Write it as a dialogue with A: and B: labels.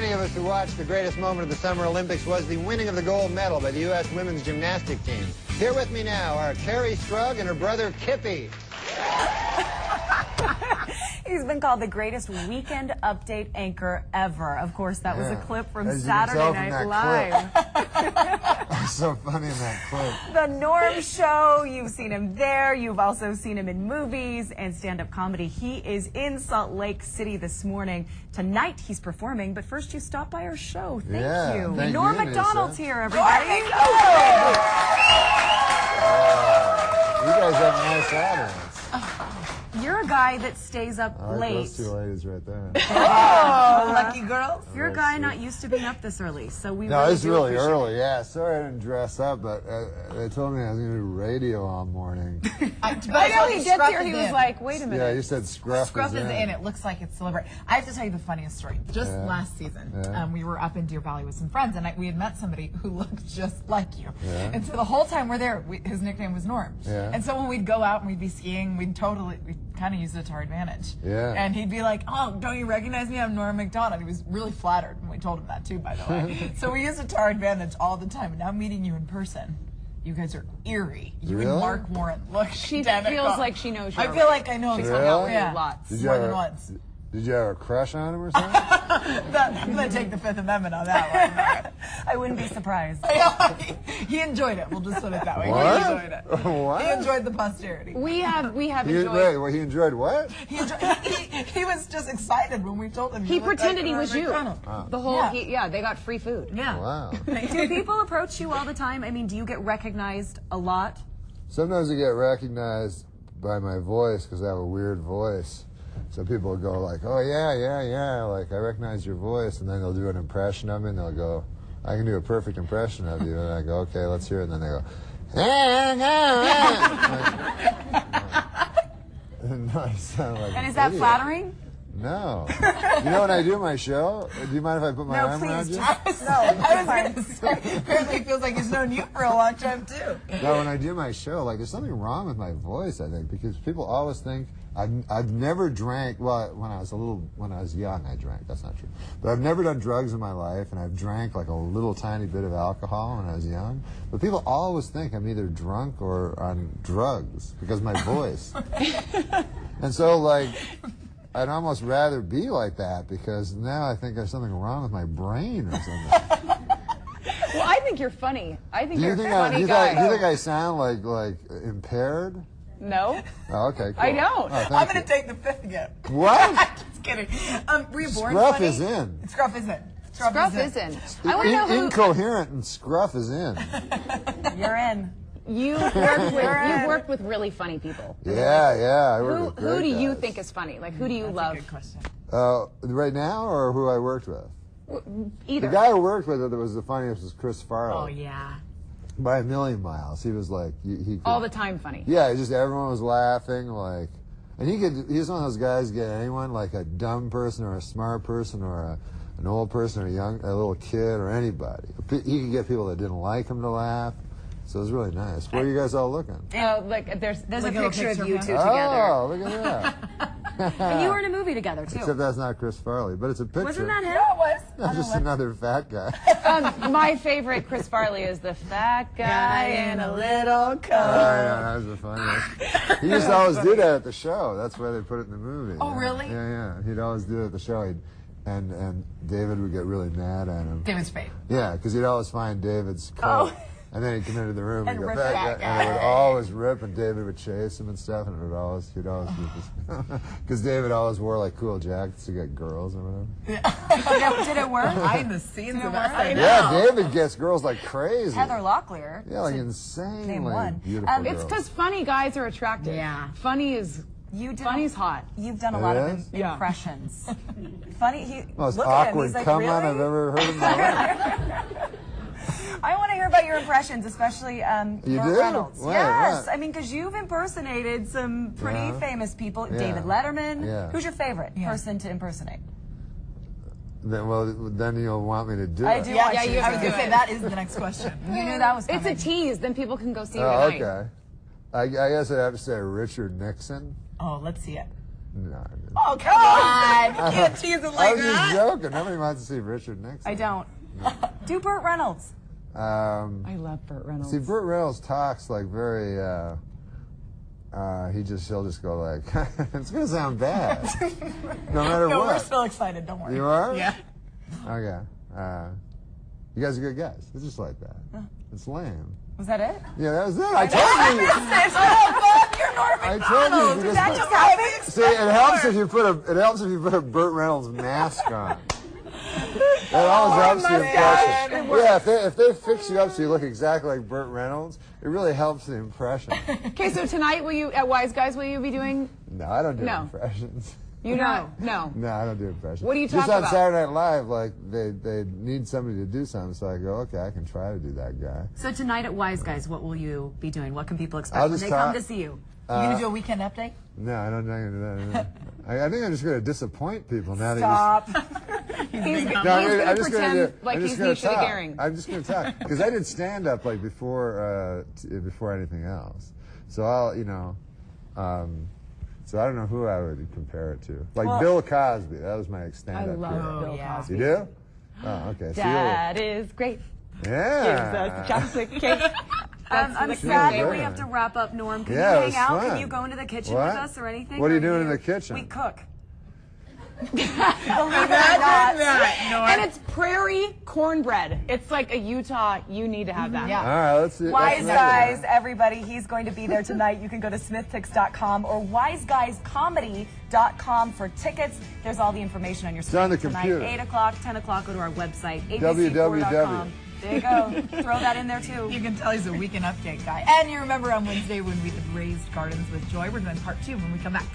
A: many of us who watched the greatest moment of the Summer Olympics was the winning of the gold medal by the U.S. women's gymnastic team. Here with me now are Terry Strug and her brother Kippy.
B: He's been called the greatest weekend update anchor ever. Of course, that was a clip from Saturday Night Live.
C: It's so funny in that clip.
B: The Norm Show, you've seen him there. You've also seen him in movies and stand-up comedy. He is in Salt Lake City this morning. Tonight, he's performing, but first you stopped by our show. Thank you.
C: Thank
B: Norm
C: you,
B: Macdonald's
C: Lisa.
B: here, everybody.
C: You guys have a nice audience.
B: You're a guy that stays up late.
C: Those two ladies right there.
B: Oh, lucky girls. You're a guy not used to being up this early, so we
C: No,
B: really
C: it's
B: do
C: really
B: appreciate
C: early. Yeah, sorry I didn't dress up, but they told me I was going to do radio all morning.
D: I know he gets here, he was like, wait a minute.
C: Yeah, you said scruff
D: Scruff is in. It looks like it's deliberate. I have to tell you the funniest story. Just last season, we were up in Deer Valley with some friends, and we had met somebody who looked just like you. And so the whole time we're there, his nickname was Norm. And so when we'd go out and we'd be skiing, we'd kind of use it to our advantage. And he'd be like, oh, don't you recognize me? I'm Norm Macdonald. He was really flattered, and we told him that too, by the way. So we use it to our advantage all the time. And now meeting you in person, you guys are eerie. You and Mark Warren look identical.
E: She feels like she knows you.
D: I feel like I know him.
E: She's hung out with you lots.
D: More than once.
C: Did you have a crush on him or something?
D: I'm going to take the Fifth Amendment on that one.
B: I wouldn't be surprised.
D: He enjoyed it. We'll just put it that way.
C: What?
D: He enjoyed it.
C: What?
D: He enjoyed the posterity.
E: We have enjoyed.
C: Wait, he enjoyed what?
D: He was just excited when we told him.
E: He pretended he was you.
C: Oh.
E: The whole they got free food.
D: Yeah.
C: Wow.
B: Do people approach you all the time? I mean, do you get recognized a lot?
C: Sometimes I get recognized by my voice because I have a weird voice. So people will go like, oh, yeah, like, I recognize your voice. And then they'll do an impression of me, and they'll go, I can do a perfect impression of you. And I go, okay, let's hear it. And then they go, and I sound like
B: And is that
C: idiot.
B: flattering?
C: No. You know when I do my show? Do you mind if I put my arm around you?
D: No, I was going to say, apparently he feels like he's known you for a long time, too.
C: No, when I do my show, like, there's something wrong with my voice, I think, because people always think I've never drank. Well, when I was young, I drank. That's not true. But I've never done drugs in my life, and I've drank like a little tiny bit of alcohol when I was young. But people always think I'm either drunk or on drugs because of my voice. And so, like, I'd almost rather be like that because now I think there's something wrong with my brain or something.
E: Well, I think you're funny. I think you're a funny
C: do you
E: guy.
C: think I sound like impaired?
E: No.
C: Oh, okay, cool.
E: I don't.
C: Oh,
D: I'm going to take the Fifth again.
C: What?
D: Just kidding. Were you born
C: Scruff
D: funny?
C: is in.
D: Scruff is in.
E: Scruff is in. I want to know who.
C: Incoherent and scruff is in.
B: You're in.
E: You've worked with really funny people.
C: Yeah. I work with great
E: Who do you
C: guys.
E: think is funny? Like, who do you love?
D: Good question.
C: Right now, or who I worked with?
E: Either.
C: The guy I worked with that was the funniest was Chris Farley.
D: Oh, yeah.
C: By a million miles. He was like, he could,
E: All the time funny.
C: Yeah, just everyone was laughing, like, and he's one of those guys get anyone, like a dumb person or a smart person or an old person or a little kid or anybody. He could get people that didn't like him to laugh. So it was really nice. Where are you guys all looking?
E: Like there's
B: a picture of you two together.
C: Oh, look at that.
B: And you were in a movie together, too.
C: Except that's not Chris Farley, but it's a picture.
B: Wasn't that him?
D: Yeah, it was.
C: No, just another fat guy.
E: my favorite Chris Farley is the fat guy in a little coat.
C: That was the funniest. He used to always do that at the show. That's why they put it in the movie.
D: Oh, really?
C: Yeah. He'd always do it at the show. And David would get really mad at him.
D: David Spade.
C: Yeah, because he'd always find David's coat. And then he'd come into the room and go,
D: rip
C: "Fat
D: that
C: guy," and it would always rip, and David would chase him and stuff, and he'd always do this. Because David always wore like cool jackets to get girls or whatever.
B: Did it work?
D: Behind the scenes of that. I know.
C: Yeah, David gets girls like crazy.
B: Heather Locklear.
C: Yeah, like insanely
B: one.
C: beautiful
E: It's
C: girls.
E: because funny guys are attractive.
D: Yeah.
E: Funny's hot.
B: You've done a lot of
E: Yeah.
B: impressions. Funny.
C: Most
B: Look
C: awkward
B: at him. He's like,
C: come
B: really?
C: on I've ever heard in my life.
B: I want to hear about your impressions, especially
C: You
B: Burt
C: do?
B: Reynolds.
C: What?
B: Yes,
C: What?
B: I mean, because you've impersonated some pretty famous people.
C: Yeah.
B: David Letterman.
C: Yeah.
B: Who's your favorite person to impersonate?
C: Then you'll want me to do
B: I
C: it.
B: do.
D: Yeah,
B: want you
D: I was
B: to
D: going to
B: do
D: say
B: it.
D: that is the next question.
B: You knew that was coming.
E: It's a tease. Then people can go see it
C: Oh,
E: tonight.
C: okay. I guess I'd have to say Richard Nixon.
D: Oh, let's see it.
C: No. I didn't.
D: Oh, come on. You can't tease it
C: I
D: like
C: was just
D: that.
C: joking. Nobody wants to see Richard Nixon.
B: I don't. Do Burt Reynolds.
E: I love Burt Reynolds.
C: See, Burt Reynolds talks like very. He'll just go like, it's gonna sound bad, no matter
D: No,
C: what.
D: we're still excited. Don't worry.
C: You are?
D: Yeah.
C: Okay. You guys are good guys. It's just like that. It's lame.
B: Was that it?
C: Yeah, that was it. I told you.
D: You're Norm
C: I
D: Macdonald.
C: told you.
B: Did
C: because-
B: that just happen?
C: See, it helps if you put a Burt Reynolds mask on. That always helps the impression. Yeah, if they fix you up so you look exactly like Burt Reynolds, it really helps the impression.
E: Okay, so tonight at Wise Guys, will you be doing?
C: No, I don't do
E: No.
C: impressions.
E: You know, no.
C: No, I don't do impressions.
E: What do you
C: Just
E: talk
C: on
E: about?
C: Saturday Night Live, like they need somebody to do something, so I go, okay, I can try to do that guy.
B: So tonight at Wise Guys, what will you be doing? What can people expect
C: I'll
B: when
C: just
B: they come
C: talk-
B: to see you?
D: You gonna do a weekend update?
C: No, I'm not going to do that. I think I'm just going to disappoint people now that
B: Stop.
E: He's
C: No,
E: going
C: I'm
E: to
C: just gonna
E: pretend
C: do-
E: like
C: I'm
E: he's
C: just gonna
E: Nisha the
C: talk.
E: Gehring.
C: I'm just going to talk because I did stand up like before anything else. So I'll so I don't know who I would compare it to. Like Bill Cosby, that was my stand
E: I
C: up.
E: love Bill
D: yeah.
E: Cosby.
C: You do? Oh, okay. So
E: That is great. Gives
C: yeah.
E: us chocolate cake.
B: I'm
E: the
B: sad that
C: good.
B: we have to wrap up, Norm. Can
C: Yeah, it
B: you
C: was
B: hang out?
C: fun.
B: Can you go into the kitchen
C: What?
B: with us or anything?
C: What are you
B: Or
C: doing in the kitchen?
B: We cook.
D: Imagine that, Norm.
E: And it's prairie cornbread. It's like a Utah. You need to have that.
D: Yeah.
C: All right, let's see.
B: Wise Guys, everybody, he's going to be there tonight. You can go to smithpicks.com or wiseguyscomedy.com for tickets. There's all the information on your screen
C: on the
B: tonight.
C: computer.
B: 8 o'clock, 10 o'clock, go to our website,
C: www.
B: abc4.com. There you go. Throw that in there, too.
D: You can tell he's a weekend update guy. And you remember on Wednesday when we did Raised Gardens with Joy, we're doing part 2 when we come back.